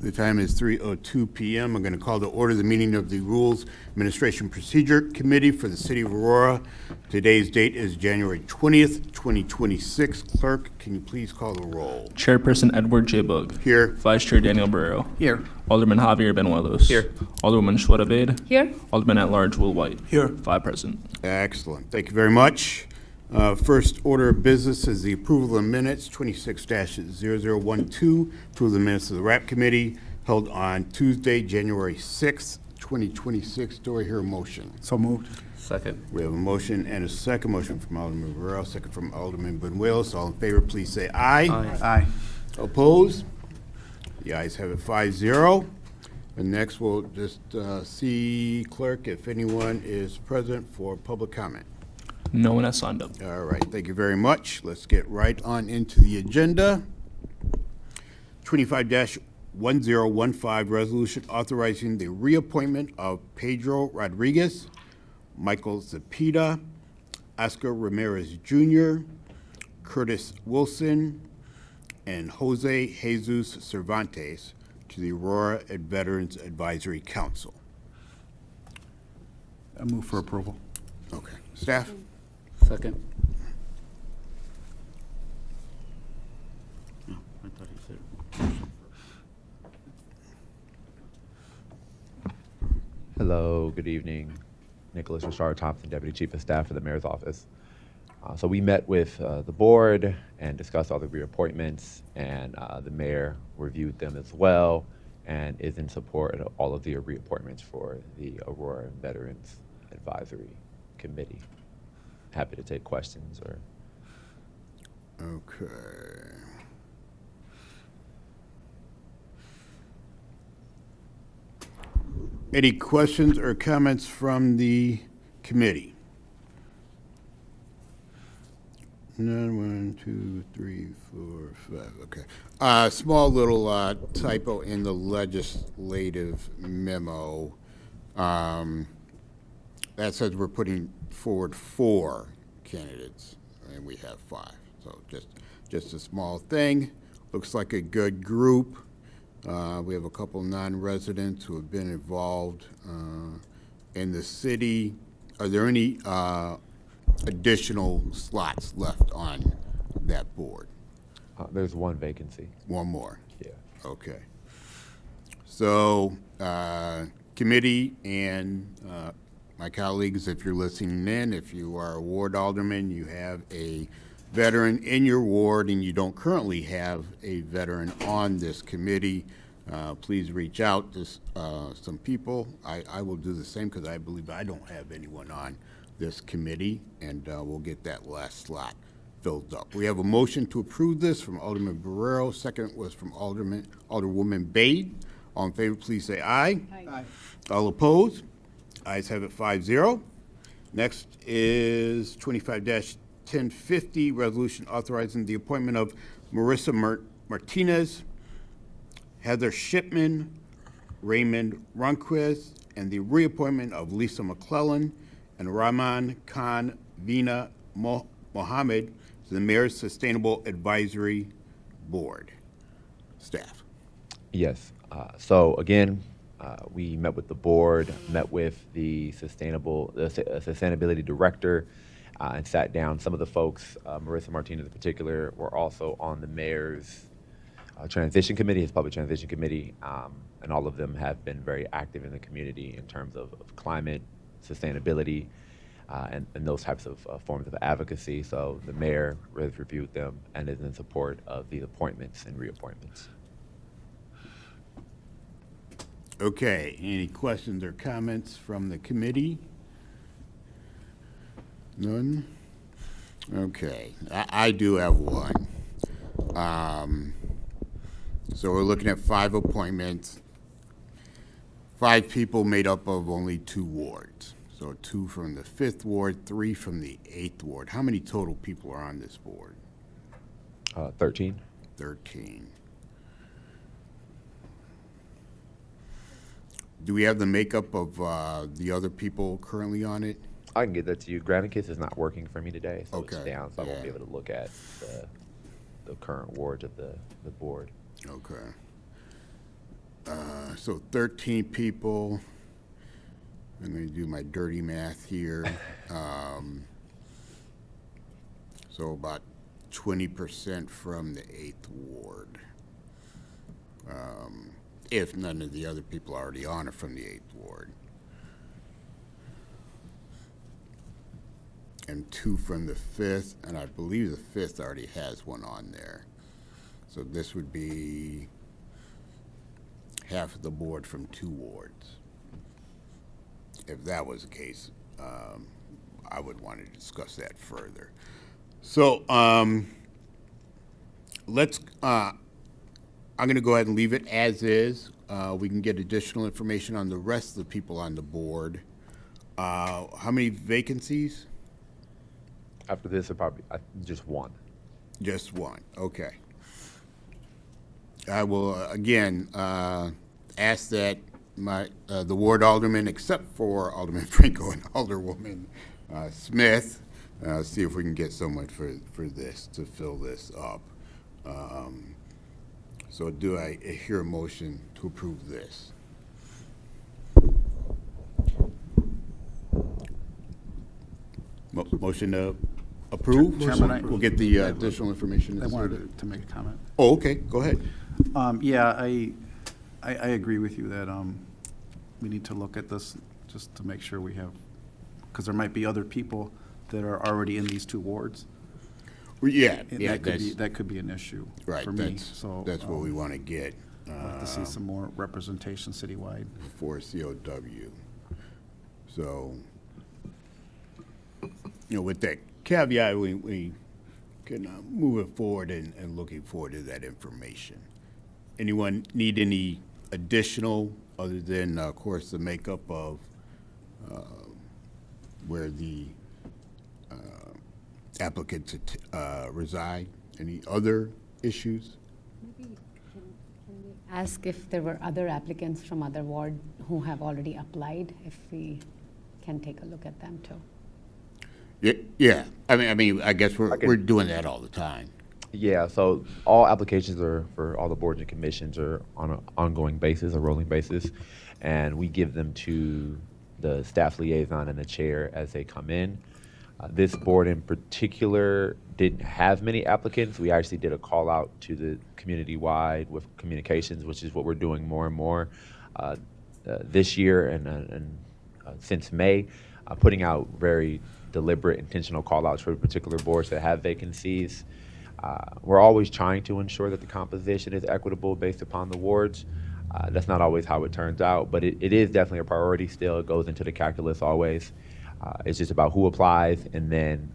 The time is 3:02 p.m. I'm going to call to order the meeting of the Rules Administration Procedure Committee for the City of Aurora. Today's date is January 20th, 2026. Clerk, can you please call the roll? Chairperson Edward J. Bug. Here. Vice Chair Daniel Barrero. Here. Alderman Javier Benuelos. Here. Alderwoman Shweta Bade. Here. Alderman at-large Will White. Here. 5 present. Excellent. Thank you very much. First order of business is the approval of minutes, 26-0012. Approval of the minutes of the RAP Committee held on Tuesday, January 6th, 2026. Do I hear a motion? So moved. Second. We have a motion and a second. Motion from Alderman Barrero, second from Alderman Benuelos. All in favor, please say aye. Aye. Opposed? The ayes have it 5-0. And next, we'll just see, clerk, if anyone is present for public comment. No one has signed up. All right, thank you very much. Let's get right on into the agenda. 25-1015, resolution authorizing the reappointment of Pedro Rodriguez, Michael Zepeda, Oscar Ramirez Jr., Curtis Wilson, and Jose Jesus Cervantes to the Aurora Veterans Advisory Council. I move for approval. Okay, staff? Second. Hello, good evening. Nicholas Rashard Thompson, Deputy Chief of Staff for the Mayor's Office. So we met with the board and discussed all the reappointments, and the mayor reviewed them as well and is in support of all of the reappointments for the Aurora Veterans Advisory Committee. Happy to take questions or. Okay. Any questions or comments from the committee? None. 1, 2, 3, 4, 5. Okay. Small little typo in the legislative memo. That says we're putting forward 4 candidates, and we have 5. So just a small thing. Looks like a good group. We have a couple non-residents who have been involved in the city. Are there any additional slots left on that board? There's 1 vacancy. One more. Yeah. Okay. So, committee and my colleagues, if you're listening in, if you are a ward alderman, you have a veteran in your ward and you don't currently have a veteran on this committee, please reach out to some people. I will do the same because I believe I don't have anyone on this committee, and we'll get that last slot filled up. We have a motion to approve this from Alderman Barrero. Second was from Alderwoman Bade. All in favor, please say aye. Aye. All opposed? Ayes have it 5-0. Next is 25-1050, resolution authorizing the appointment of Marissa Martinez, Heather Shipman, Raymond Ronquist, and the reappointment of Lisa McClellan and Rahman Khan Vina Mohammed to the Mayor's Sustainable Advisory Board. Staff. Yes. So again, we met with the board, met with the sustainability director, and sat down. Some of the folks, Marissa Martinez in particular, were also on the mayor's transition committee, his public transition committee, and all of them have been very active in the community in terms of climate, sustainability, and those types of forms of advocacy. So the mayor has reviewed them and is in support of these appointments and reappointments. Okay, any questions or comments from the committee? None? Okay, I do have one. So we're looking at 5 appointments, 5 people made up of only 2 wards. So 2 from the 5th ward, 3 from the 8th ward. How many total people are on this board? 13. 13. Do we have the makeup of the other people currently on it? I can get that to you. Gravitas is not working for me today, so it's Okay, down, so I won't yeah. be able to look at the current wards of the board. Okay. So 13 people. I'm going to do my dirty math here. So about 20% from the 8th Ward. If none of the other people already on are from the 8th Ward. And 2 from the 5th, and I believe the 5th already has one on there. So this would be half of the board from 2 wards. If that was the case, I would want to discuss that further. So let's, I'm going to go ahead and leave it as is. We can get additional information on the rest of the people on the board. How many vacancies? After this, probably just one. Just one, okay. I will, again, ask that the ward alderman, except for Alderman Franco and Alderwoman Smith, see if we can get someone for this, to fill this up. So do I hear a motion to approve this? Motion to approve? Chairman, We'll get the additional information. I wanted to make a comment. Oh, okay, go ahead. Yeah, I agree with you that we need to look at this just to make sure we have, because there might be other people that are already in these 2 wards. Well, yeah, And yeah, that could be an issue right, for me, so. that's what we want to get I'd like to see some more representation citywide. for COW. So, with that caveat, we can move it forward and looking forward to that information. Anyone need any additional, other than, of course, the makeup of where the applicants reside? Any other issues? Maybe can we ask if there were other applicants from other ward who have already applied, if we can take a look at them too? Yeah. I mean, I guess we're doing that all the time. Yeah, so all applications are for all the boards and commissions are on an ongoing basis, a rolling basis, and we give them to the staff liaison and the chair as they come in. This board in particular didn't have many applicants. We actually did a call out to the community-wide with communications, which is what we're doing more and more this year and since May, putting out very deliberate, intentional call-outs for particular boards that have vacancies. We're always trying to ensure that the composition is equitable based upon the wards. That's not always how it turns out, but it is definitely a priority still. It goes into the calculus always. It's just about who applies, and then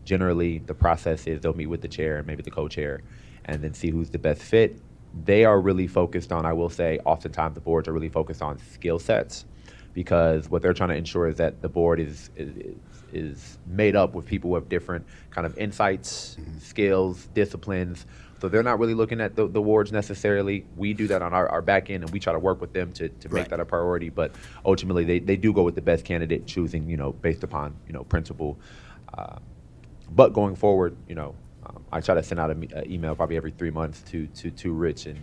generally the process is they'll meet with the chair and maybe the co-chair and then see who's the best fit. They are really focused on, I will say, oftentimes the boards are really focused on skill sets, because what they're trying to ensure is that the board is made up with people with different kind of insights, skills, disciplines. So they're not really looking at the wards necessarily. We do that on our back end, and we try to work with them to make Right. that a priority. But ultimately, they do go with the best candidate, choosing, based upon, principle. But going forward, I try to send out an email probably every 3 months to Rich and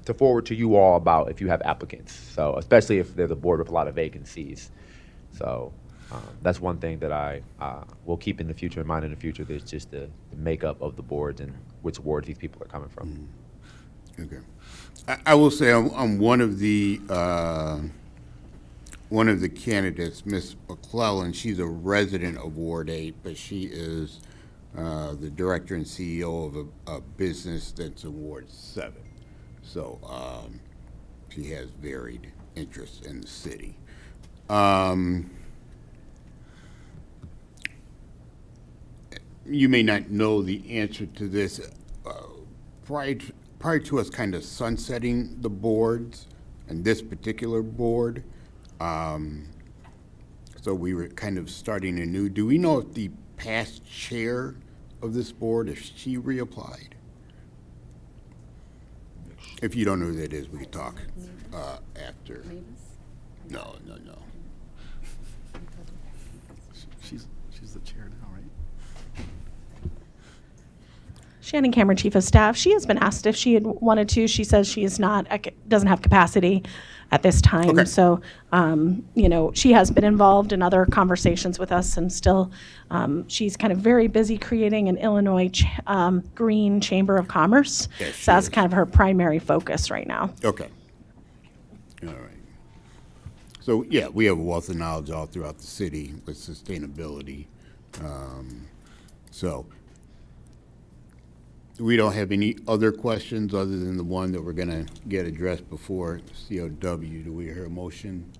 to forward to you all about if you have applicants. So especially if there's a board with a lot of vacancies. So that's one thing that I will keep in mind in the future. There's just the makeup of the boards and which wards these people are coming from. Okay. I will say I'm one of the candidates, Miss McClellan. She's a resident of Ward 8, but she is the director and CEO of a business that's in Ward 7. So she has varied interests in the city. You may not know the answer to this. Prior to us kind of sunsetting the boards, and this particular board, so we were kind of starting anew. Do we know if the past chair of this board, if she reapplied? If you don't know who that is, we can talk after. No. She's the chair now, right? Shannon Cameron, Chief of Staff. She has been asked if she had wanted to. She says she is not, doesn't have capacity at this time. Okay. So, you know, she has been involved in other conversations with us, and still, she's kind of very busy creating an Illinois Green Chamber of Commerce. Yes, she So that's is. kind of her primary focus right now. Okay. All right. So, yeah, we have a wealth of knowledge all throughout the city with sustainability. So, we don't have any other questions other than the one that we're going to get addressed before COW. Do we hear a motion?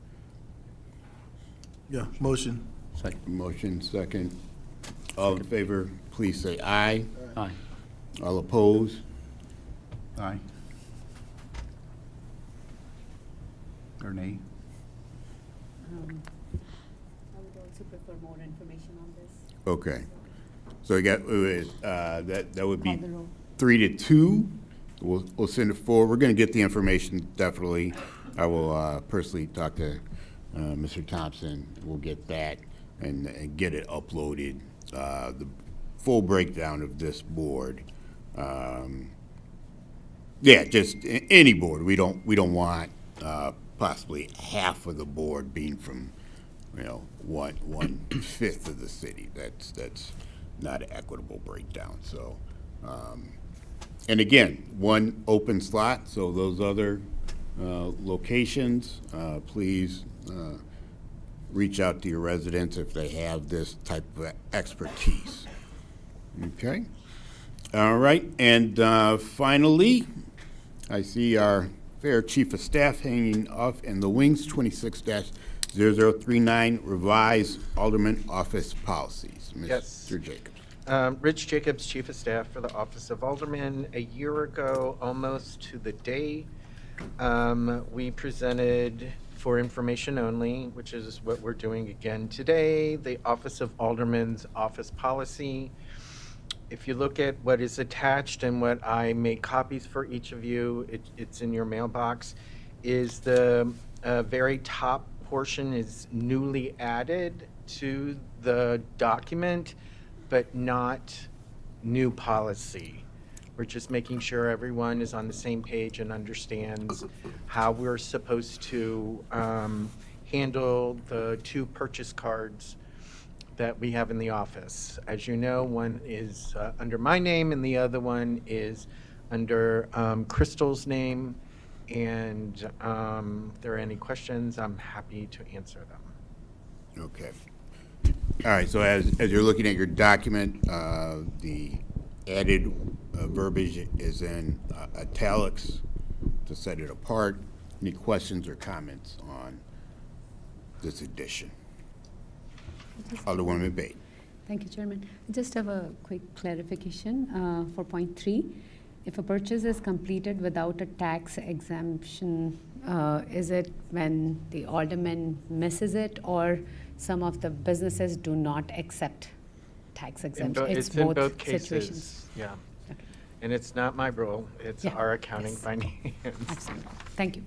Yeah, motion. Second. Motion, second. All in favor, please say aye. Aye. All opposed? Aye. Or nay? I would also prefer more information on this. Okay. So we got, that would be Call the roll. 3-2. We'll send it forward. We're going to get the information, definitely. I will personally talk to Mr. Thompson. We'll get that and get it uploaded. The full breakdown of this board. Yeah, just any board. We don't want possibly half of the board being from, you know, 1/5 of the city. That's not an equitable breakdown. So, and again, one open slot. So those other locations, please reach out to your residents if they have this type of expertise. Okay. All right. And finally, I see our fair chief of staff hanging off in the wings, 26-0039, revised alderman office policies. Yes. Mr. Jacobs. Rich Jacobs, Chief of Staff for the Office of Alderman. A year ago, almost to the day, we presented for information only, which is what we're doing again today, the Office of Alderman's office policy. If you look at what is attached and what I made copies for each of you, it's in your mailbox, is the very top portion is newly added to the document, but not new policy. We're just making sure everyone is on the same page and understands how we're supposed to handle the 2 purchase cards that we have in the office. As you know, one is under my name and the other one is under Crystal's name. And if there are any questions, I'm happy to answer them. Okay. All right, so as you're looking at your document, the added verbiage is in italics to set it apart. Any questions or comments on this addition? Alderwoman Bate. Thank you, Chairman. I just have a quick clarification for point 3. If a purchase is completed without a tax exemption, is it when the alderman misses it, or some of the businesses do not accept tax exemption? It's in both situations. cases, yeah. Okay. And it's not my role, it's Yeah, our accounting yes. finance. Absolutely. Thank you.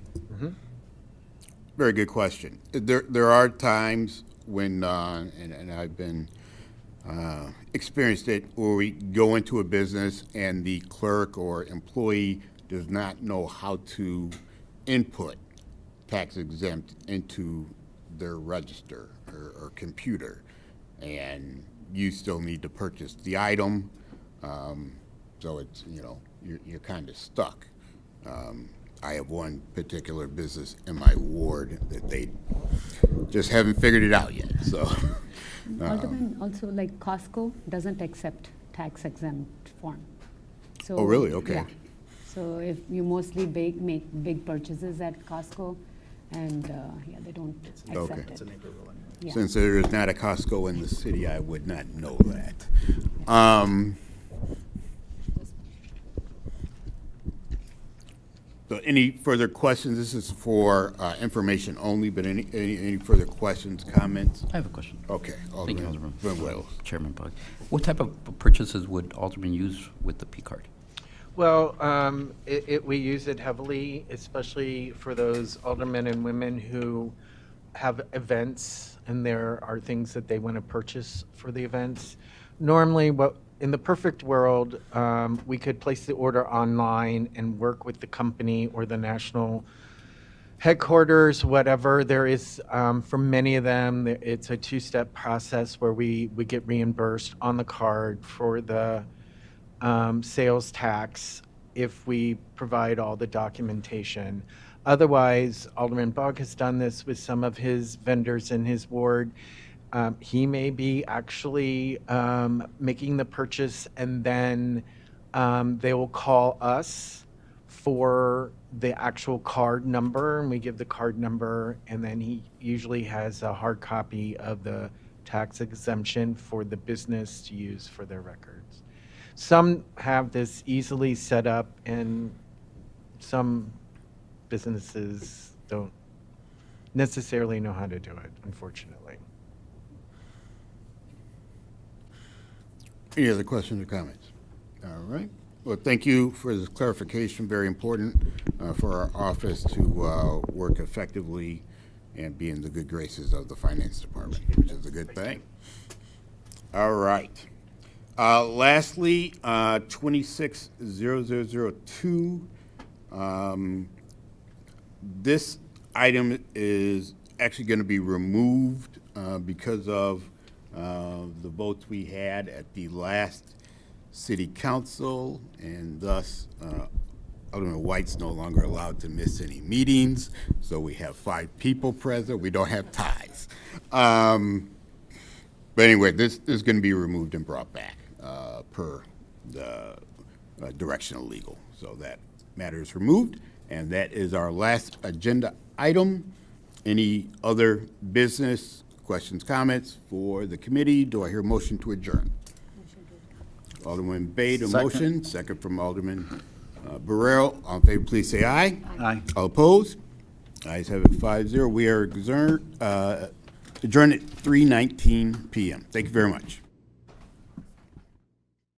Very good question. There are times when, and I've been experienced it, where we go into a business and the clerk or employee does not know how to input tax exempt into their register or computer, and you still need to purchase the item. So it's, you know, you're kind of stuck. I have one particular business in my ward that they just haven't figured it out yet, so. Alderman, also like Costco doesn't accept tax exempt form. So, Oh, really? Okay. Yeah. So if you mostly make big purchases at Costco, and yeah, they don't Okay. accept It's it. a neighborhood one. Yeah. Since there is not a Costco in the city, I would not know that. So any further questions? This is for information only, but any further questions, comments? I have a question. Okay. Thank you, Alderman. Wells. Chairman Bug. What type of purchases would Alderman use with the P card? Well, we use it heavily, especially for those aldermen and women who have events and there are things that they want to purchase for the events. Normally, what in the perfect world, we could place the order online and work with the company or the national headquarters, whatever. There is, for many of them, it's a two-step process where we get reimbursed on the card for the sales tax if we provide all the documentation. Otherwise, Alderman Bog has done this with some of his vendors in his ward. He may be actually making the purchase, and then they will call us for the actual card number, and we give the card number, and then he usually has a hard copy of the tax exemption for the business to use for their records. Some have this easily set up, and some businesses don't necessarily know how to do it, unfortunately. Any other questions or comments? All right. Well, thank you for this clarification. Very important for our office to work effectively and be in the good graces of the finance department, which is a good thing. All right. Lastly, 260002. This item is actually going to be removed because of the votes we had at the last city council, and thus Alderman White's no longer allowed to miss any meetings. So we have 5 people present. We don't have ties. But anyway, this is going to be removed and brought back per the direction of legal. So that matter is removed, and that is our last agenda item. Any other business, questions, comments for the committee? Do I hear a motion to adjourn? Alderman Bade, a motion. Second from Alderman Barrero. All in favor, please say aye. Aye. All opposed? Ayes have it 5-0. We are adjourned at 3:19 p.m. Thank you very much.